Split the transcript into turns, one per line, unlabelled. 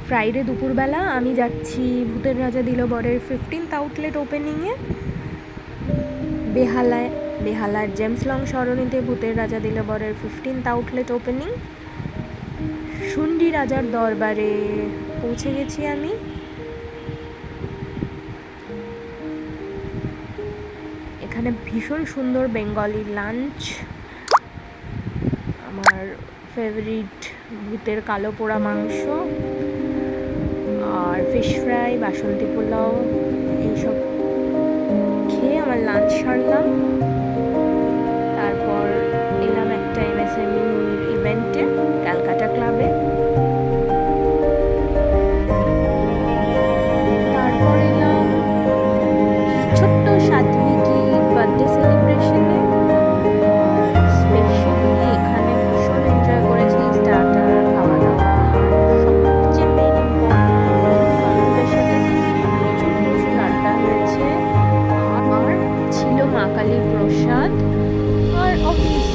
Friday দুপুরবেলা আমি যাচ্ছি ভূতের রাজা দিল বরের 15th আউটলেট ওপেনিংয়ে। বেহালার জেমস লং সরণিতে ভূতের রাজা দিল বরের 15th আউটলেট ওপেনিং। শুন্ডি রাজার দরবারে পৌঁছে গেছি আমি। এখানে ভীষণ সুন্দর বেঙ্গলি লাঞ্চ, আমার ফেভারিট ভূতের কালো পোড়া মাংস আর ফিশ ফ্রাই, বাসন্তী পোলাও, এইসব খেয়ে আমার লাঞ্চ সারলাম। তারপর এলাম একটা এমএসএমই ইভেন্টে ক্যালকাটা ক্লাবে। তারপর এলাম ছোট্ট সাত্বিকী বার্থডে সেলিব্রেশনে। স্পেশালি এখানে ভীষণ এনজয় করেছি, স্টার্টার, খাওয়া দাওয়া, আর সবচেয়ে মেন ইম্পর্টেন্ট বন্ধুদের সাথে প্রচুর আড্ডা হয়েছে। আর ছিল মা কালীর প্রসাদ, আর অবভিয়াসলি